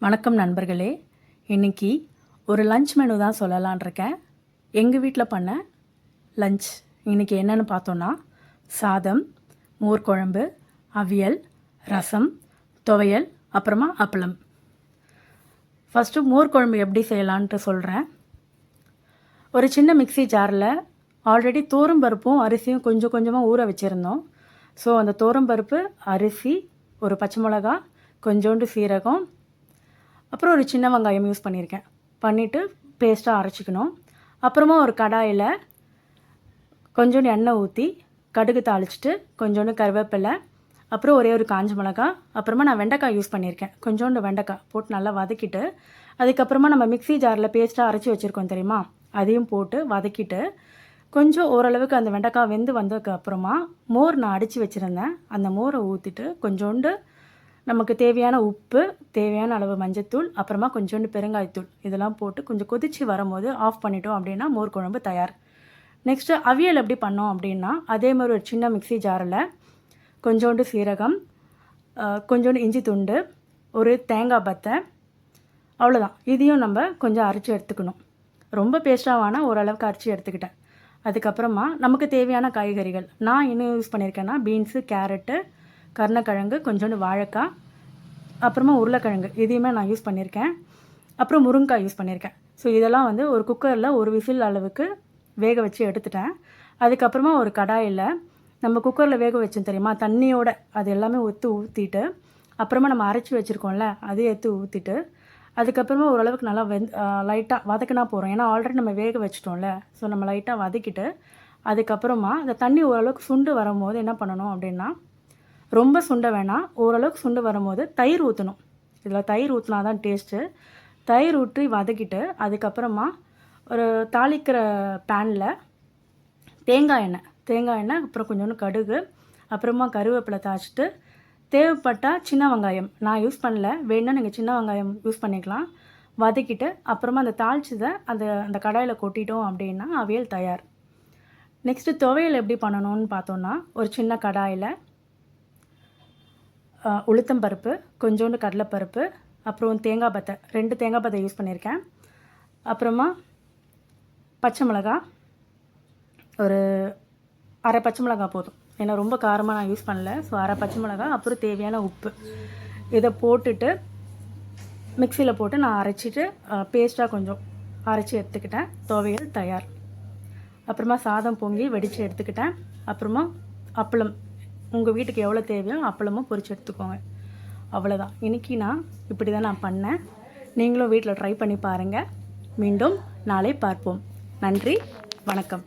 வணக்கம் நண்பர்களே. இன்றைக்கி ஒரு லஞ்ச் மெனு தான் சொல்லலான் இருக்கேன். எங்கள் வீட்டில் பண்ண லஞ்ச் இன்றைக்கி என்னென்னு பார்த்தோன்னா, சாதம், மோர் குழம்பு, அவியல், ரசம், துவையல், அப்புறமா அப்பளம். ஃபஸ்ட்டு மோர் குழம்பு எப்படி செய்யலான்ட்டு சொல்கிறேன். ஒரு சின்ன மிக்ஸி ஜாரில் ஆல்ரெடி பருப்பும் அரிசியும் கொஞ்சம் கொஞ்சமாக ஊற வச்சுருந்தோம். ஸோ அந்த பருப்பு, அரிசி, ஒரு பச்சை மிளகா, கொஞ்சோண்டு சீரகம், அப்புறம் ஒரு சின்ன வெங்காயம் யூஸ் பண்ணிவிட்டு பேஸ்ட்டாக அரைச்சிக்கணும். அப்புறமா ஒரு கடாயில் கொஞ்சோண்டு எண்ணெய் ஊற்றி கடுகு தாளிச்சிட்டு கொஞ்சோண்டு கருவேப்பிலை, அப்புறம் ஒரே ஒரு காஞ்ச மிளகா, அப்புறமா நான் வெண்டைக்காய் யூஸ் பண்ணியிருக்கேன். கொஞ்சோண்டு வெண்டைக்காய் போட்டு நல்லா வதக்கிட்டு, அதுக்கப்புறமா நம்ம மிக்ஸி ஜாரில் பேஸ்ட்டாக அரைச்சி வச்சுருக்கோம் தெரியுமா, அதையும் போட்டு வதக்கிட்டு கொஞ்சம் ஓரளவுக்கு அந்த வெண்டைக்காய் வெந்து வந்ததுக்கு அப்புறமா மோர் நான் அடித்து வச்சுருந்தேன். அந்த மோரை ஊற்றிட்டு கொஞ்சோண்டு நமக்கு தேவையான உப்பு, தேவையான அளவு மஞ்சத்தூள், அப்புறமா கொஞ்சோண்டு பெருங்காயத்தூள் இதெல்லாம் போட்டு கொஞ்சம் கொதித்து வரும்போது ஆஃப் பண்ணிட்டோம் அப்படின்னா மோர் குழம்பு தயார். நெக்ஸ்ட்டு அவியல் எப்படி பண்ணோம் அப்படின்னா, அதே மாதிரி ஒரு சின்ன மிக்ஸி ஜாரில் கொஞ்சோண்டு சீரகம், கொஞ்சோண்டு இஞ்சி துண்டு, ஒரு தேங்காய் பத்தை, அவ்வளோதான். இதையும் நம்ம கொஞ்சம் அரைச்சி எடுத்துக்கணும். ரொம்ப பேஸ்ட்டாக வேணால் ஓரளவுக்கு அரைச்சி எடுத்துக்கிட்டேன். அதுக்கப்புறமா நமக்கு தேவையான காய்கறிகள் நான் என்ன யூஸ் பண்ணியிருக்கேன்னா, பீன்ஸு, கேரட்டு, கருணக்கிழங்கு, கொஞ்சோண்டு வாழைக்காய், அப்புறமா உருளைக்கிழங்கு இதையுமே நான் யூஸ் பண்ணியிருக்கேன். அப்புறம் முருங்கைக்காய் யூஸ் பண்ணியிருக்கேன். ஸோ இதெல்லாம் வந்து ஒரு குக்கரில் ஒரு விசில் அளவுக்கு வேக வச்சு எடுத்துட்டேன். அதுக்கப்புறமா ஒரு கடாயில் நம்ம குக்கரில் வேக வச்சோம் தெரியுமா, தண்ணியோட அது எல்லாமே ஊற்றிட்டு, அப்புறமா நம்ம அரைச்சி வச்சுருக்கோம்ல அதையும் எடுத்து ஊற்றிட்டு, அதுக்கப்புறமா ஓரளவுக்கு நல்லா லைட்டாக வதக்கினா போகிறோம். ஏன்னா ஆல்ரெடி நம்ம வேக வச்சிட்டோம்ல. ஸோ நம்ம லைட்டாக வதக்கிட்டு அதுக்கப்புறமா அந்த தண்ணி ஓரளவுக்கு சுண்டு வரும்போது என்ன பண்ணணும் அப்படின்னா, ரொம்ப சுண்ட வேணாம், ஓரளவுக்கு சுண்டு வரும்போது தயிர் ஊற்றணும். இதில் தயிர் ஊற்றினா தான் டேஸ்ட்டு. தயிர் ஊற்றி வதக்கிட்டு அதுக்கப்புறமா ஒரு தாளிக்கிற பேனில் தேங்காய் எண்ணெய், அப்புறம் கொஞ்சோண்டு கடுகு, அப்புறமா கருவேப்பிலை தாளிச்சிட்டு, தேவைப்பட்டால் சின்ன வெங்காயம் நான் யூஸ் பண்ணல, வேணுன்னா நீங்கள் சின்ன வெங்காயம் யூஸ் பண்ணிக்கலாம். வதக்கிட்டு அப்புறமா அந்த தாளிச்சதை அந்த கடாயில் கொட்டிட்டோம் அப்படின்னா அவியல் தயார். நெக்ஸ்ட்டு துவையல் எப்படி பண்ணணும்னு பார்த்தோன்னா, ஒரு சின்ன கடாயில் உளுத்தம்பருப்பு, கொஞ்சோண்டு கடலைப்பருப்பு, அப்புறம் தேங்காய் பத்தை 2 தேங்காய் பத்தை யூஸ் பண்ணியிருக்கேன். அப்புறமா பச்சை மிளகா, ஒரு அரை பச்சை மிளகா போதும், ஏன்னா ரொம்ப காரமாக நான் யூஸ் பண்ணல. ஸோ அரை பச்சை மிளகா, அப்புறம் தேவையான உப்பு இதை போட்டுட்டு மிக்சியில் போட்டு நான் அரைச்சிட்டு பேஸ்ட்டாக கொஞ்சம் அரைச்சி எடுத்துக்கிட்டேன். துவையல் தயார். அப்புறமா சாதம் பொங்கி வெடித்து எடுத்துக்கிட்டேன். அப்புறமா அப்பளம் உங்கள் வீட்டுக்கு எவ்வளோ தேவையோ அப்பளமும் பொரிச்சு எடுத்துக்கோங்க. அவ்வளோதான். இன்றைக்கி நான் இப்படி தான் நான் பண்ணேன். நீங்களும் வீட்டில் ட்ரை பண்ணி பாருங்கள். மீண்டும் நாளை பார்ப்போம். நன்றி, வணக்கம்.